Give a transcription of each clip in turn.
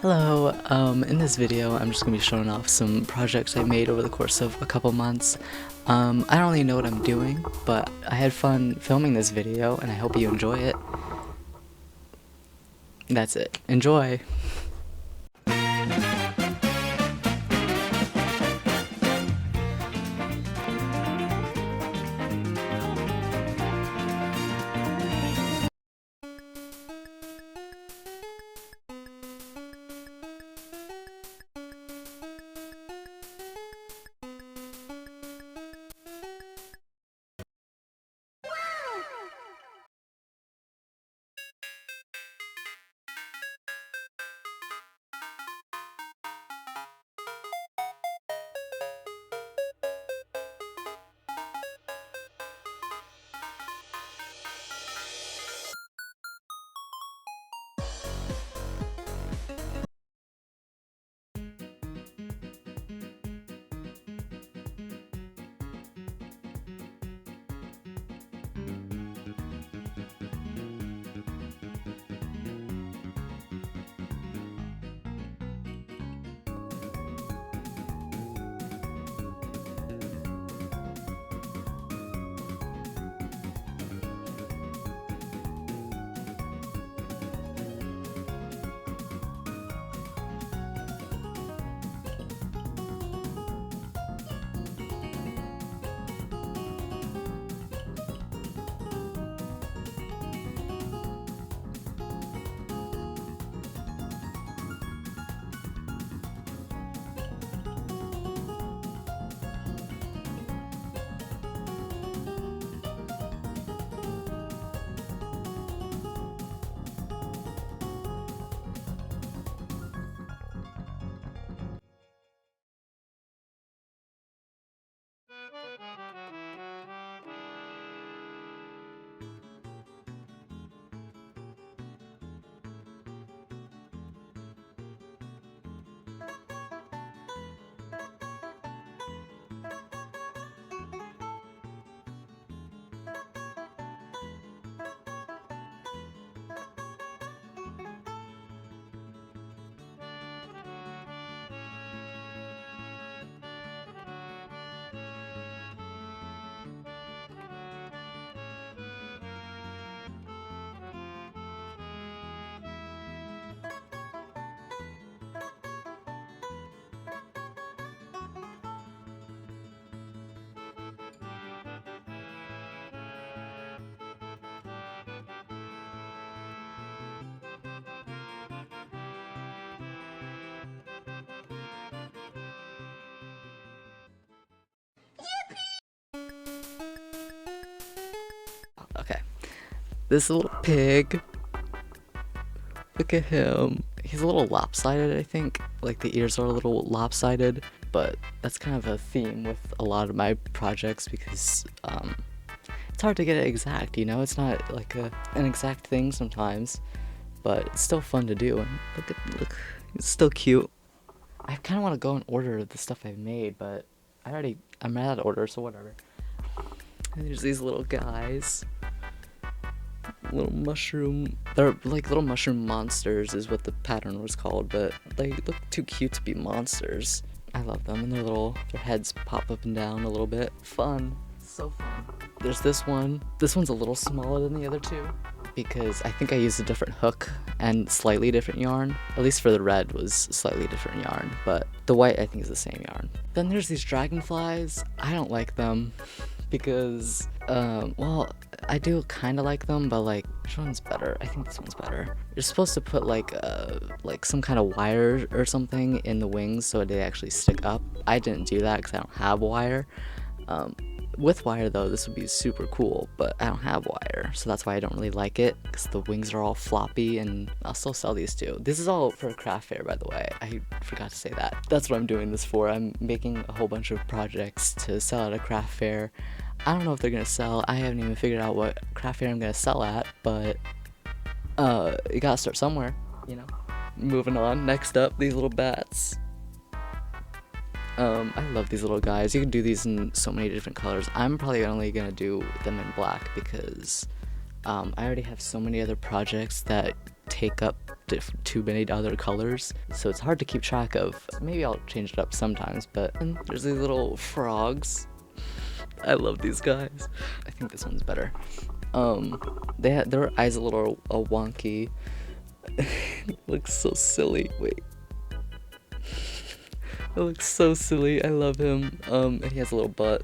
Hello, in this video I'm just going to be showing off some projects I made over the course of a couple months. I don't really know what I'm doing, but I had fun filming this video and I hope you enjoy it. That's it. Enjoy! Okay, this little pig, look at him. He's a little lopsided, I think. Like, the ears are a little lopsided, but that's kind of a theme with a lot of my projects because it's hard to get it exact, you know? It's not like an exact thing sometimes, but it's still fun to do. And look, it's still cute. I kind of want to go in order of the stuff I've made, but I'm out of order, so whatever. And there's these little guys. Little mushroom, they're like little mushroom monsters is what the pattern was called, but they look too cute to be monsters. I love them, and their heads pop up and down a little bit. Fun, so fun. There's this one's a little smaller than the other two because I think I used a different hook and slightly different yarn. At least for the red was slightly different yarn, but the white I think is the same yarn. Then there's these dragonflies. I don't like them because well, I do kind of like them, but like, which one's better? I think this one's better. You're supposed to put like some kind of wire or something in the wings so they actually stick up. I didn't do that because I don't have wire. With wire though, this would be super cool, but I don't have wire, so that's why I don't really like it, because the wings are all floppy, and I'll still sell these too. This is all for a craft fair, by the way. I forgot to say that. That's what I'm doing this for. I'm making a whole bunch of projects to sell at a craft fair. I don't know if they're gonna sell. I haven't even figured out what craft fair I'm gonna sell at, but you gotta start somewhere, you know? Moving on, next up, these little bats. I love these little guys. You can do these in so many different colors. I'm probably only gonna do them in black because I already have so many other projects that take up too many other colors, so it's hard to keep track of. Maybe I'll change it up sometimes, but there's these little frogs. I love these guys. I think this one's better. Their eyes a little wonky. It looks so silly. Wait. It looks so silly. I love him. And he has a little butt.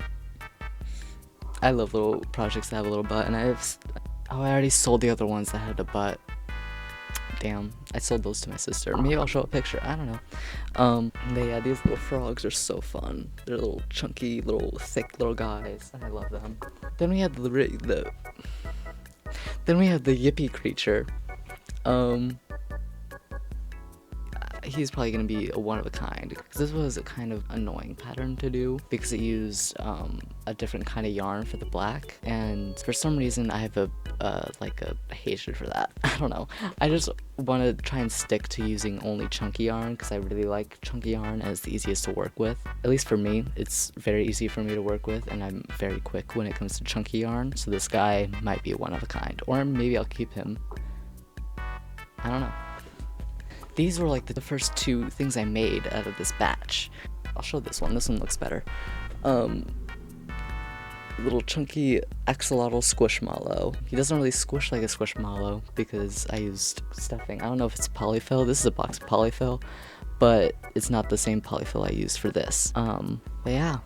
I love little projects that have a little butt, and I already sold the other ones that had a butt. Damn, I sold those to my sister. Maybe I'll show a picture. I don't know. Yeah, these little frogs are so fun. They're little chunky, little thick little guys, and I love them. Then we have the yippy creature. He's probably gonna be a one of a kind, because this was a kind of annoying pattern to do because it used a different kind of yarn for the black, and for some reason I have a hatred for that. I don't know. I just want to try and stick to using only chunky yarn because I really like chunky yarn and it's the easiest to work with. At least for me, it's very easy for me to work with, and I'm very quick when it comes to chunky yarn. So this guy might be a one of a kind, or maybe I'll keep him. I don't know. These were like the first two things I made out of this batch. I'll show this one. This one looks better. Little chunky axolotl squishmallow. He doesn't really squish like a squishmallow because I used stuffing. I don't know if it's polyfill. This is a box of polyfill, but it's not the same polyfill I used for this. But yeah,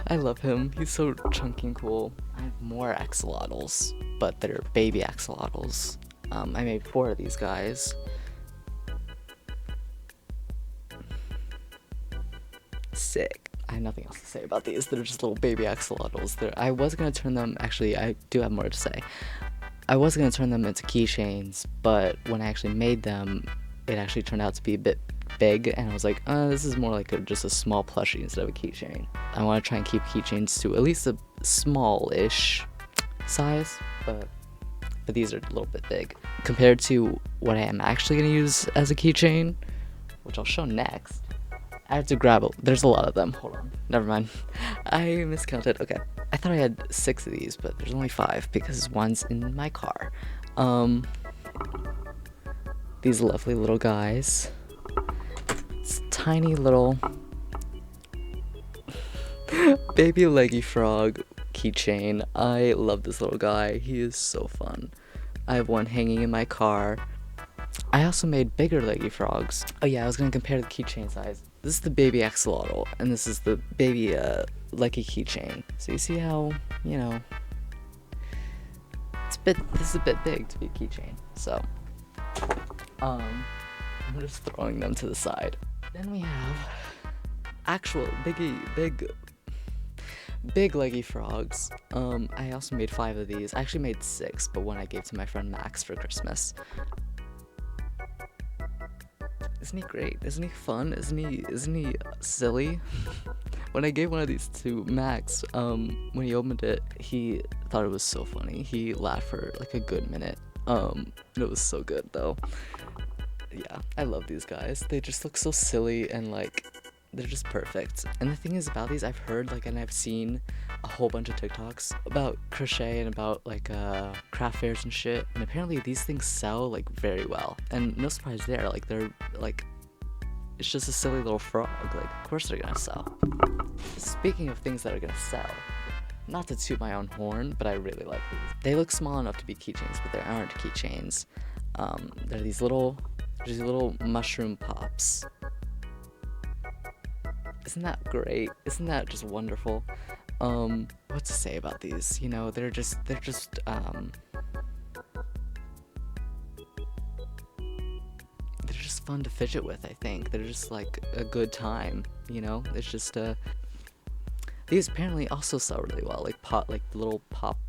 I love him. He's so chunky and cool. I have more axolotls, but they're baby axolotls. I made 4 of these guys. Sick. I have nothing else to say about these. They're just little baby axolotls. I was gonna turn them, actually I do have more to say. I was gonna turn them into keychains, but when I actually made them, it actually turned out to be a bit big, and I was like, this is more like just a small plushie instead of a keychain. I want to try and keep keychains to at least a small-ish size, but these are a little bit big. Compared to what I am actually gonna use as a keychain, which I'll show next. I have to grab it. There's a lot of them. Hold on. Never mind. I miscounted. Okay. I thought I had 6 of these, but there's only 5 because one's in my car. These lovely little guys. It's tiny little baby leggy frog keychain. I love this little guy. He is so fun. I have one hanging in my car. I also made bigger leggy frogs. Oh yeah, I was gonna compare the keychain size. This is the baby axolotl, and this is the baby leggy keychain. So you see how, you know, this is a bit big to be a keychain. So, I'm just throwing them to the side. Then we have actual big leggy frogs. I also made 5 of these. I actually made 6, but one I gave to my friend Max for Christmas. Isn't he great? Isn't he fun? Isn't he silly? When I gave one of these to Max, when he opened it, he thought it was so funny. He laughed for like a good minute. It was so good though. Yeah, I love these guys. They just look so silly and like they're just perfect. And the thing is about these, I've heard like, and I've seen a whole bunch of TikToks about crochet and about like craft fairs and shit, and apparently these things sell like very well, and no surprise there. Like they're like, it's just a silly little frog. Like of course they're gonna sell. Speaking of things that are gonna sell, not to toot my own horn, but I really like these. They look small enough to be keychains, but they aren't keychains. They're these little mushroom pops. Isn't that great? Isn't that just wonderful? What to say about these? You know, they're just fun to fidget with, I think. They're just like a good time, you know? It's just these apparently also sell really well. Like little pop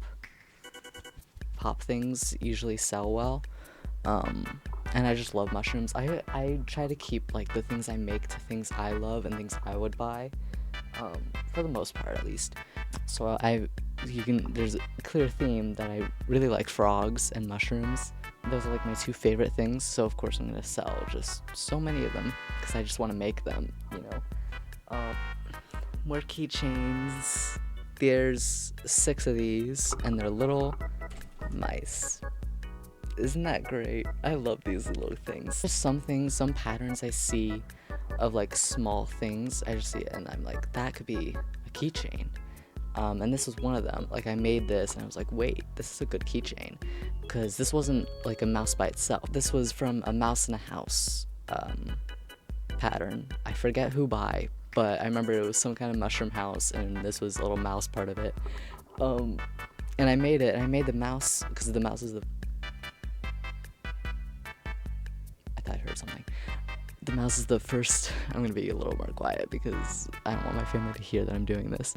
things usually sell well. And I just love mushrooms. I try to keep like the things I make to things I love and things I would buy, for the most part at least. So there's a clear theme that I really like frogs and mushrooms. Those are like my 2 favorite things, so of course I'm gonna sell just so many of them because I just want to make them, you know. More keychains. There's 6 of these, and they're little mice. Isn't that great? I love these little things. There's some things, some patterns I see of like small things. I just see it and I'm like, that could be a keychain. And this was one of them. Like I made this and I was like, wait, this is a good keychain, because this wasn't like a mouse by itself. This was from a mouse in a house pattern. I forget who by, but I remember it was some kind of mushroom house and this was a little mouse part of it. And I made it, and I made the mouse, because the mouse is the... I thought I heard something. The mouse is the first... I'm gonna be a little more quiet because I don't want my family to hear that I'm doing this.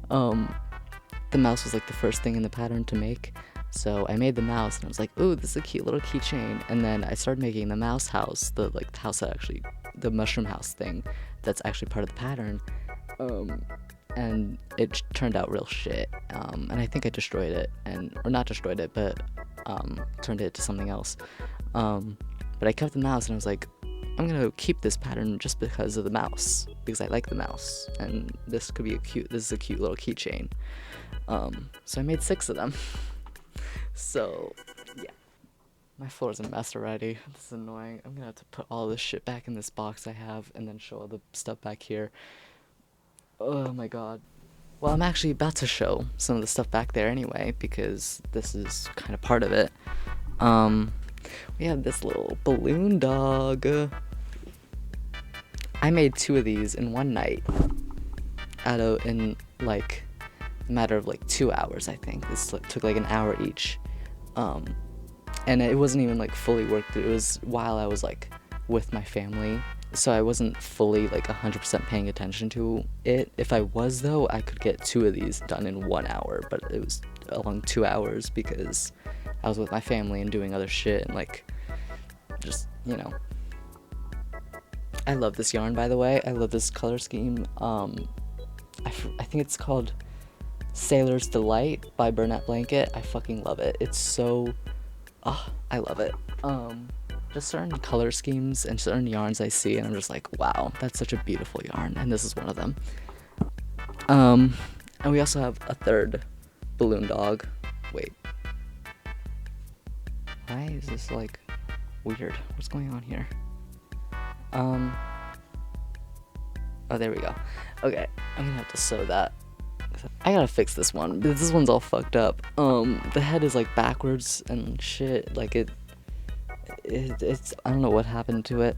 The mouse was like the first thing in the pattern to make. So I made the mouse and I was like, ooh, this is a cute little keychain. And then I started making the mouse house, the house that actually, the mushroom house thing that's actually part of the pattern. And it turned out real shit. And I think I destroyed it, or not destroyed it, but turned it to something else. But I kept the mouse and I was like, I'm gonna keep this pattern just because of the mouse, because I like the mouse, and this is a cute little keychain. So I made 6 of them. So yeah, my floor's a mess already. This is annoying. I'm gonna have to put all this shit back in this box I have and then show all the stuff back here. Oh my god. Well, I'm actually about to show some of the stuff back there anyway, because this is kind of part of it. We have this little balloon dog. I made 2 of these in one night, in like a matter of like 2 hours, I think. This took like an hour each. And it wasn't even like fully worked through. It was while I was like with my family, so I wasn't fully like 100% paying attention to it. If I was though, I could get 2 of these done in 1 hour, but it was along 2 hours because I was with my family and doing other shit and like just, you know. I love this yarn, by the way. I love this color scheme. I think it's called Sailor's Delight by Burnett Blanket. I fucking love it. It's so... I love it. Just certain color schemes and certain yarns I see and I'm just like, wow, that's such a beautiful yarn, and this is one of them. And we also have a third balloon dog. Wait. Why is this like weird? What's going on here? Oh, there we go. Okay, I'm gonna have to sew that. I gotta fix this one. This one's all fucked up. The head is like backwards and shit. Like it's I don't know what happened to it.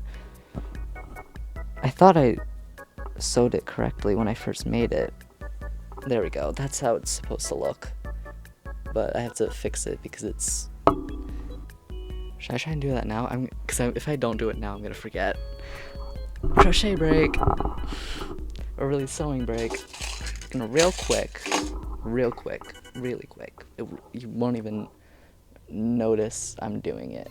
I thought I sewed it correctly when I first made it. There we go. That's how it's supposed to look. But I have to fix it because it's... Should I try and do that now? If I don't do it now, I'm gonna forget. Crochet break. Or really sewing break. Gonna really quick. You won't even notice I'm doing it.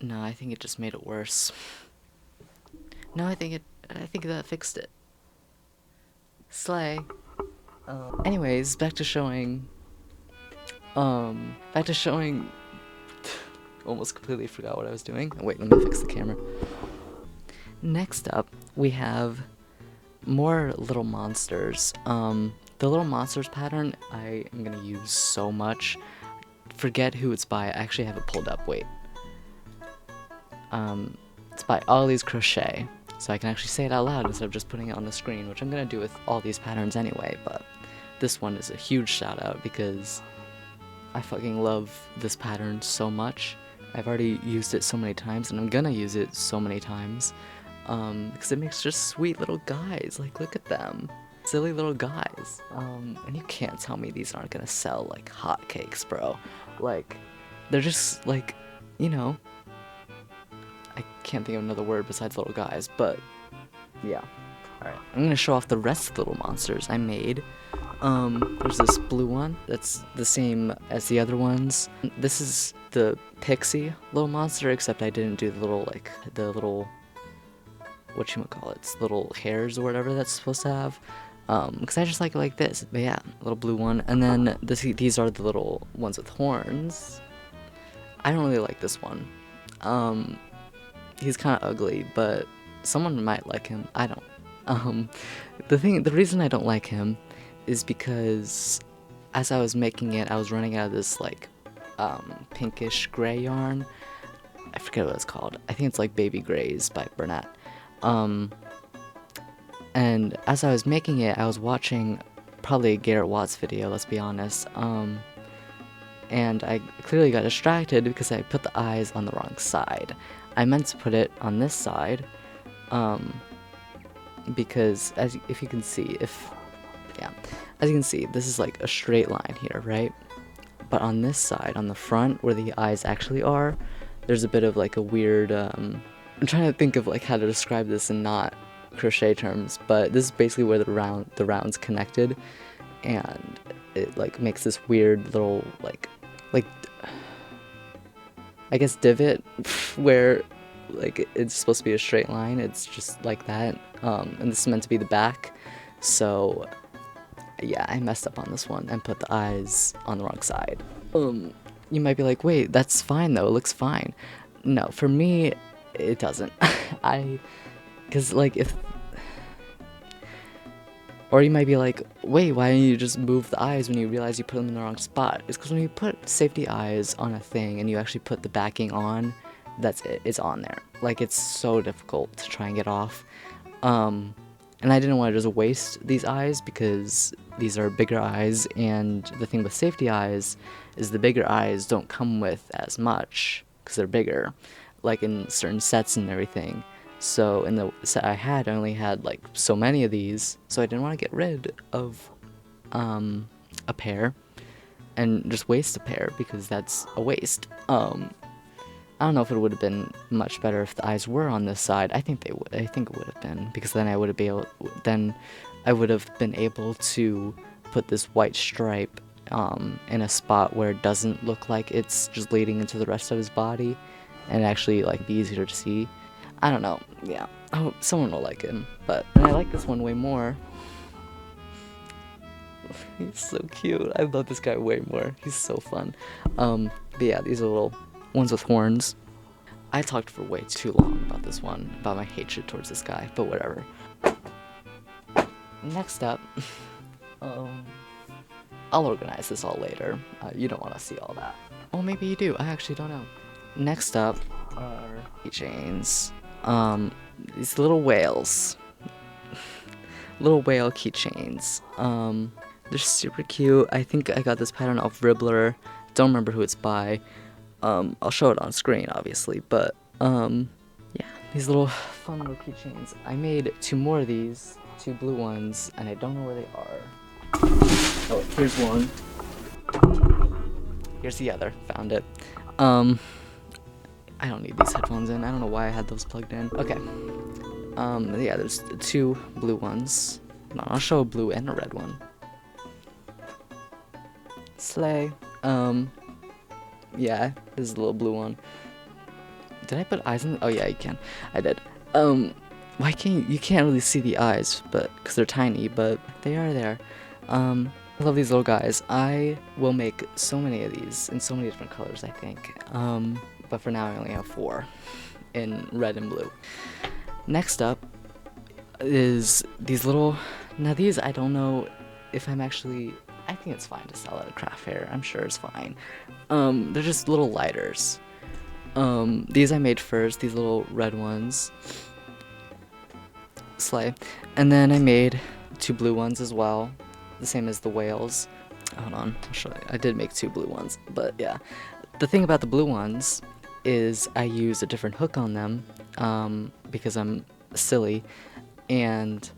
No, I think it just made it worse. No, I think that fixed it. Slay. Anyways, back to showing. Almost completely forgot what I was doing. Wait, let me fix the camera. Next up, we have more Little Monsters. The Little Monsters pattern I am gonna use so much. Forget who it's by. I actually have it pulled up. Wait. It's by Ollie's Crochet, so I can actually say it out loud instead of just putting it on the screen, which I'm gonna do with all these patterns anyway, but this one is a huge shout out because I fucking love this pattern so much. I've already used it so many times, and I'm gonna use it so many times. Because it makes just sweet little guys. Like, look at them. Silly little guys. And you can't tell me these aren't gonna sell like hotcakes, bro. Like, they're just like, you know, I can't think of another word besides little guys, but yeah. Alright, I'm gonna show off the rest of the little monsters I made. There's this blue one that's the same as the other ones. This is the pixie little monster, except I didn't do the little, whatchamacallits, little hairs or whatever that's supposed to have. Because I just like this. But yeah, little blue one. And then these are the little ones with horns. I don't really like this one. He's kind of ugly, but someone might like him. I don't. The reason I don't like him is because as I was making it, I was running out of this like pinkish gray yarn. I forget what it's called. I think it's like Baby Grays by Burnett. And as I was making it, I was watching probably a Garrett Watts video, let's be honest. And I clearly got distracted because I put the eyes on the wrong side. I meant to put it on this side, because if you can see, as you can see, this is like a straight line here, right? But on this side, on the front, where the eyes actually are, there's a bit of like a weird, I'm trying to think of like how to describe this in not crochet terms, but this is basically where the round's connected, and it like makes this weird little like I guess divot where like it's supposed to be a straight line. It's just like that, and this is meant to be the back. So yeah, I messed up on this one and put the eyes on the wrong side. You might be like, wait, that's fine though, it looks fine. No, for me it doesn't. Because like or you might be like, wait, why don't you just move the eyes when you realize you put them in the wrong spot? It's because when you put safety eyes on a thing and you actually put the backing on, that's it, it's on there. Like, it's so difficult to try and get off. And I didn't want to just waste these eyes because these are bigger eyes, and the thing with safety eyes is the bigger eyes don't come with as much because they're bigger, like in certain sets and everything. So in the set I only had like so many of these, so I didn't want to get rid of a pair and just waste a pair, because that's a waste. I don't know if it would have been much better if the eyes were on this side. I think it would have been, because then I would have been able to put this white stripe in a spot where it doesn't look like it's just leading into the rest of his body, and actually like be easier to see. I don't know, yeah. I hope someone will like him, but I like this one way more. He's so cute. I love this guy way more. He's so fun. But yeah, these are little ones with horns. I talked for way too long about this one, about my hatred towards this guy, but whatever. Next up, I'll organize this all later. You don't want to see all that. Oh, maybe you do. I actually don't know. Next up are keychains. These little whales. Little whale keychains. They're super cute. I think I got this pattern off Ribbler. Don't remember who it's by. I'll show it on screen, obviously, but, yeah, these little fun little keychains. I made 2 more of these, 2 blue ones, and I don't know where they are. Oh, here's one. Here's the other. Found it. I don't need these headphones in. I don't know why I had those plugged in. Okay. Yeah, there's 2 blue ones. No, I'll show a blue and a red one. Slay. Yeah, this is a little blue one. Did I put eyes in? Oh yeah, you can. I did. Why can't you can't really see the eyes, but because they're tiny, but they are there. I love these little guys. I will make so many of these in so many different colors, I think. But for now I only have 4 in red and blue. Next up is these little, now these I don't know if I'm actually, I think it's fine to sell at a craft fair. I'm sure it's fine. They're just little lighters. These I made first, these little red ones. Slay. And then I made 2 blue ones as well, the same as the whales. Hold on, I'll show you. I did make 2 blue ones, but yeah. The thing about the blue ones is I use a different hook on them, because I'm silly, and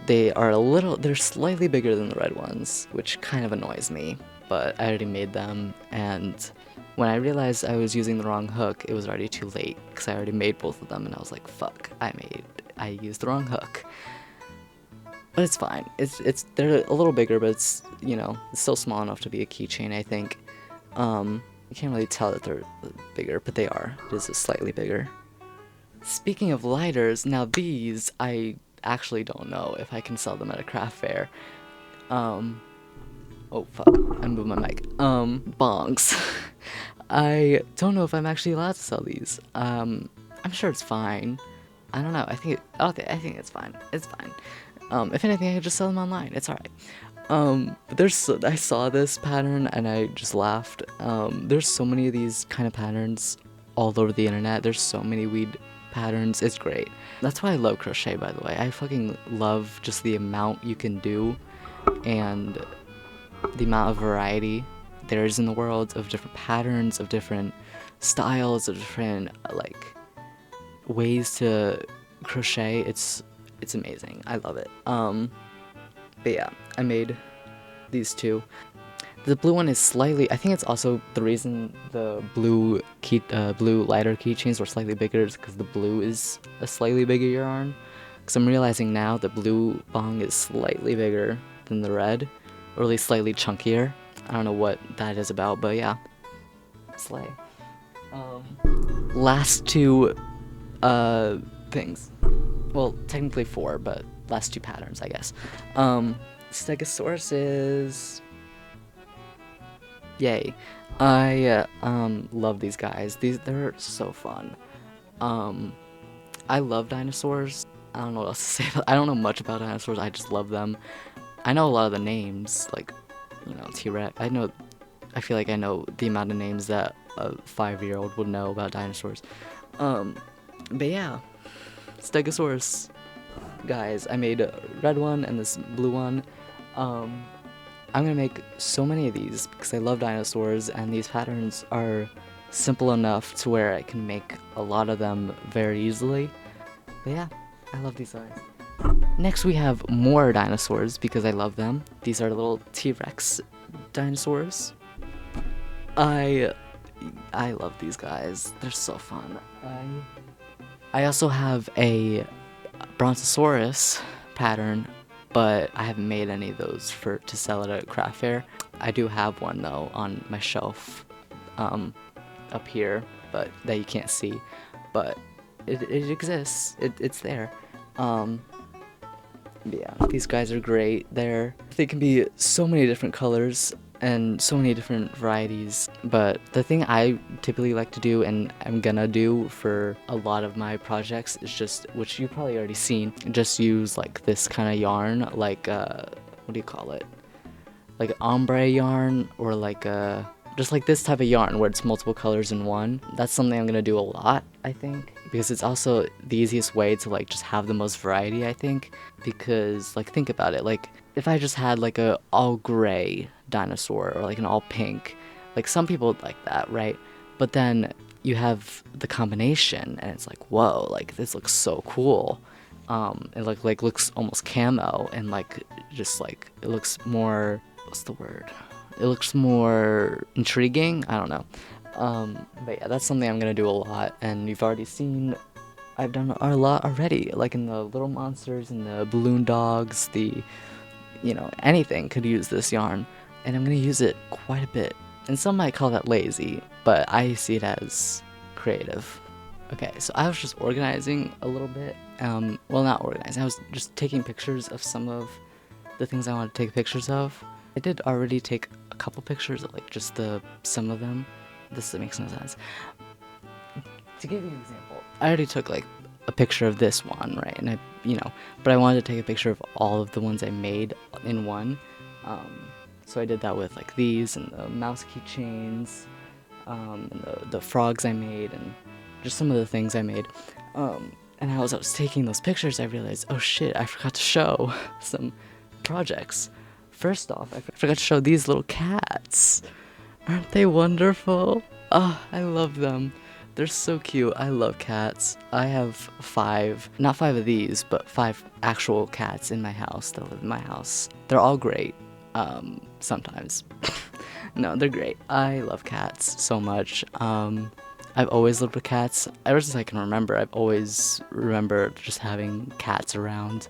they're slightly bigger than the red ones, which kind of annoys me, but I already made them, and when I realized I was using the wrong hook, it was already too late, because I already made both of them, and I was like, fuck, I used the wrong hook. But it's fine. They're a little bigger, but it's still small enough to be a keychain, I think. You can't really tell that they're bigger, but they are. It is slightly bigger. Speaking of lighters, now these, I actually don't know if I can sell them at a craft fair. Oh fuck, I moved my mic. Bongs. I don't know if I'm actually allowed to sell these. I'm sure it's fine. I don't know. I think it's fine. It's fine. If anything, I could just sell them online. It's alright. I saw this pattern and I just laughed. There's so many of these kind of patterns all over the internet. There's so many weed patterns. It's great. That's why I love crochet, by the way. I fucking love just the amount you can do and the amount of variety there is in the world of different patterns, of different styles, of different ways to crochet. It's amazing. I love it. But yeah, I made these 2. The blue one is slightly, I think it's also the reason the blue lighter keychains were slightly bigger is because the blue is a slightly bigger yarn. Because I'm realizing now the blue bong is slightly bigger than the red, or at least slightly chunkier. I don't know what that is about, but yeah. Slay. Last 2 things. Well, technically 4, but last 2 patterns, I guess. Stegosauruses. Yay. I love these guys. They're so fun. I love dinosaurs. I don't know what else to say. I don't know much about dinosaurs. I just love them. I know a lot of the names, like, T-Rex. I feel like I know the amount of names that a 5-year-old would know about dinosaurs. But yeah, Stegosaurus. Guys, I made a red one and this blue one. I'm gonna make so many of these because I love dinosaurs, and these patterns are simple enough to where I can make a lot of them very easily. But yeah, I love these guys. Next we have more dinosaurs because I love them. These are little T-Rex dinosaurs. I love these guys. They're so fun. I also have a Brontosaurus pattern, but I haven't made any of those to sell at a craft fair. I do have one though on my shelf up here, but that you can't see. But it exists. It's there. Yeah, these guys are great. They can be so many different colors and so many different varieties, but the thing I typically like to do, and I'm gonna do for a lot of my projects, is just, which you've probably already seen, just use like this kind of yarn, like what do you call it, like ombre yarn, or like just like this type of yarn where it's multiple colors in one. That's something I'm gonna do a lot, I think, because it's also the easiest way to like just have the most variety, I think. Because like, think about it, like if I just had like a all gray dinosaur or like an all pink, like some people would like that, right? But then you have the combination and it's like, whoa, like this looks so cool. It like looks almost camo, and like just like it looks more, what's the word? It looks more intriguing. I don't know. But yeah, that's something I'm gonna do a lot, and you've already seen I've done a lot already, like in the little monsters and the balloon dogs, anything could use this yarn, and I'm gonna use it quite a bit. And some might call that lazy, but I see it as creative. Okay, so I was just organizing a little bit. Well, not organizing, I was just taking pictures of some of the things I wanted to take pictures of. I did already take a couple pictures of like just some of them. This makes no sense. To give you an example, I already took like a picture of this one, right? And but I wanted to take a picture of all of the ones I made in one. So I did that with like these and the mouse keychains, and the frogs I made, and just some of the things I made. And as I was taking those pictures, I realized, oh shit, I forgot to show some projects First off, I forgot to show these little cats. Aren't they wonderful? Oh, I love them. They're so cute. I love cats. I have 5, not 5 of these, but 5 actual cats in my house that live in my house. They're all great. Sometimes. No, they're great. I love cats so much. I've always lived with cats. Ever since I can remember, I've always remembered just having cats around.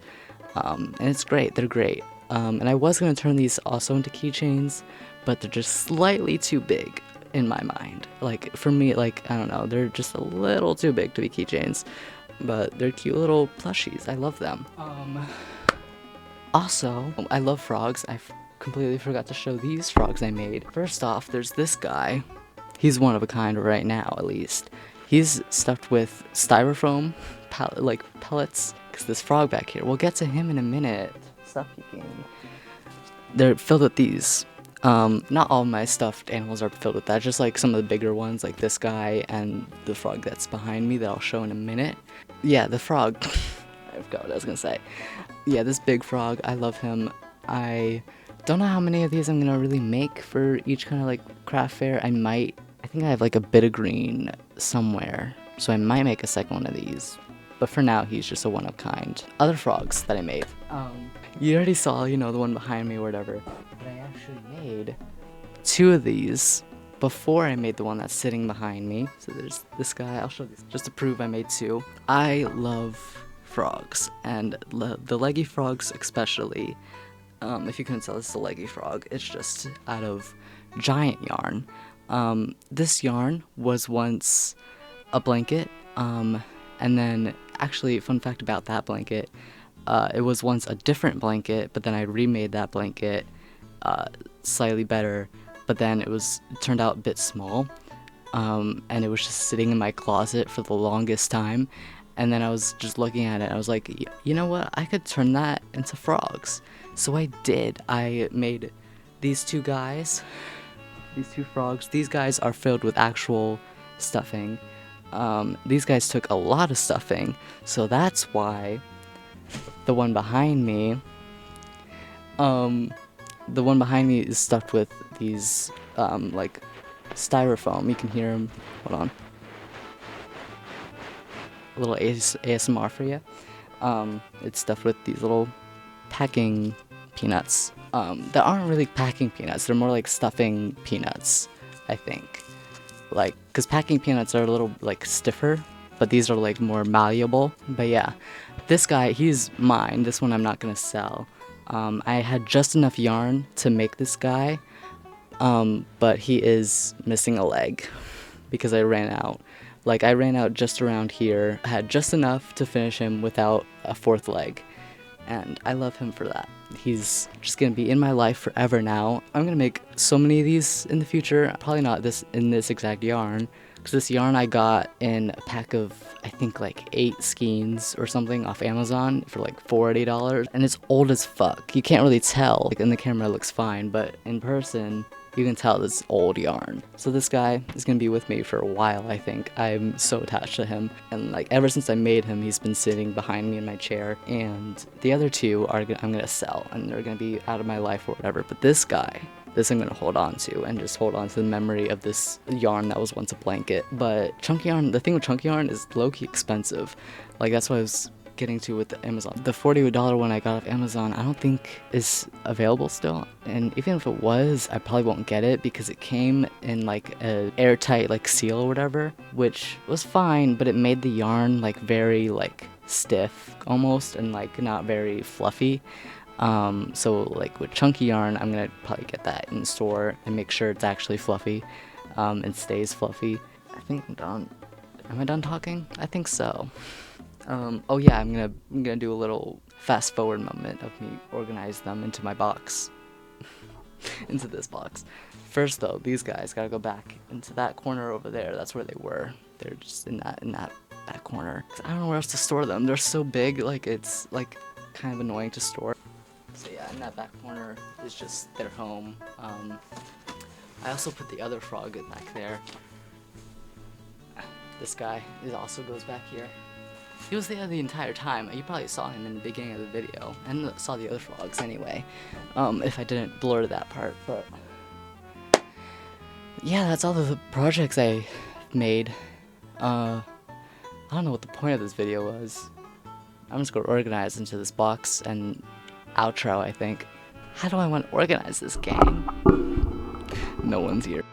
And it's great. They're great. And I was going to turn these also into keychains, but they're just slightly too big in my mind. Like, for me, like, I don't know, they're just a little too big to be keychains, but they're cute little plushies. I love them. Also, I love frogs. I completely forgot to show these frogs I made. First off, there's this guy. He's one of a kind right now, at least. He's stuffed with styrofoam, pellets, because this frog back here. We'll get to him in a minute. Stop peeking. They're filled with these. Not all my stuffed animals are filled with that, just like some of the bigger ones, like this guy and the frog that's behind me that I'll show in a minute. Yeah, the frog. I forgot what I was gonna say. Yeah, this big frog, I love him. I don't know how many of these I'm gonna really make for each kind of like craft fair. I think I have like a bit of green somewhere, so I might make a second one of these. But for now, he's just a one-of-kind. Other frogs that I made. You already saw, you know, the one behind me or whatever. But I actually made 2 of these before I made the one that's sitting behind me. So there's this guy. I'll show these just to prove I made 2. I love frogs, and the leggy frogs especially. If you couldn't tell, this is a leggy frog. It's just out of giant yarn. This yarn was once a blanket, and then, actually, fun fact about that blanket, it was once a different blanket, but then I remade that blanket slightly better, but then it turned out a bit small, and it was just sitting in my closet for the longest time, and then I was just looking at it, and I was like, you know what, I could turn that into frogs. So I did. I made these 2 guys, these 2 frogs. These guys are filled with actual stuffing. These guys took a lot of stuffing, so that's why the one behind me is stuffed with these, like, styrofoam. You can hear them. Hold on. A little ASMR for you. It's stuffed with these little packing peanuts. That aren't really packing peanuts. They're more like stuffing peanuts, I think. Like, because packing peanuts are a little, like, stiffer, but these are, like, more malleable. But yeah, this guy, he's mine. This one I'm not gonna sell. I had just enough yarn to make this guy, but he is missing a leg because I ran out. Like, I ran out just around here. I had just enough to finish him without a 4th leg, and I love him for that. He's just gonna be in my life forever now. I'm gonna make so many of these in the future. Probably not in this exact yarn, because this yarn I got in a pack of, I think, like 8 skeins or something off Amazon for like $40, and it's old as fuck. You can't really tell. Like, in the camera it looks fine, but in person you can tell this old yarn. So this guy is gonna be with me for a while, I think. I'm so attached to him, and like ever since I made him, he's been sitting behind me in my chair. And the other 2 I'm gonna sell, and they're gonna be out of my life or whatever. But this guy, this I'm gonna hold on to, and just hold on to the memory of this yarn that was once a blanket. But chunky yarn, the thing with chunky yarn is low-key expensive. Like, that's what I was getting to with the Amazon. The $40 one I got off Amazon, I don't think is available still, and even if it was, I probably won't get it because it came in like a airtight like seal or whatever, which was fine, but it made the yarn like very like stiff almost, and like not very fluffy. So like with chunky yarn, I'm gonna probably get that in store and make sure it's actually fluffy, and stays fluffy. I think I'm done. Am I done talking? I think so. Oh yeah, I'm gonna do a little fast forward moment of me organize them into my box. Into this box. First though, these guys gotta go back into that corner over there. That's where they were. They're just in that back corner. 'Cause I don't know where else to store them. They're so big, like it's like kind of annoying to store. So yeah, in that back corner is just their home. I also put the other frog back there. This guy also goes back here. He was there the entire time. You probably saw him in the beginning of the video, and saw the other vlogs anyway, if I didn't blur that part, but yeah, that's all the projects I made. I don't know what the point of this video was. I'm just gonna organize into this box and outro, I think. How do I want to organize this, gang? No one's here.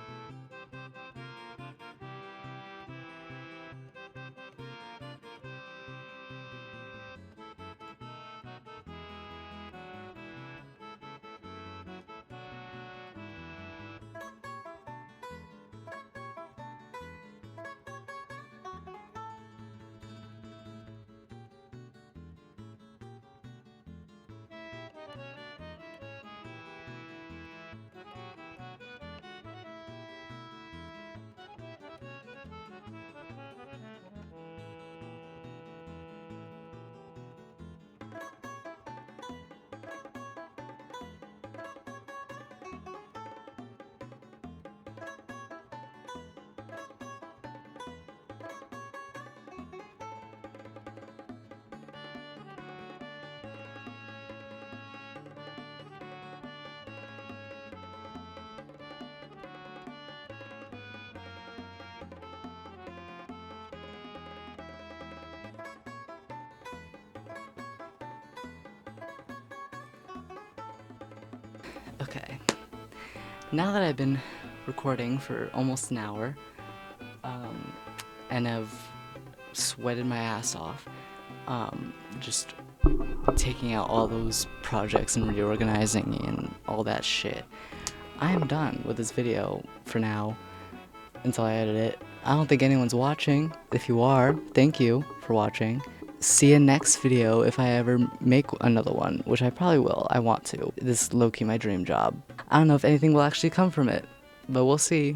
Okay, now that I've been recording for almost an hour, and I've sweated my ass off, just taking out all those projects and reorganizing and all that shit, I am done with this video for now, until I edit it. I don't think anyone's watching. If you are, thank you for watching. See you next video if I ever make another one, which I probably will. I want to. This is low-key my dream job. I don't know if anything will actually come from it, but we'll see.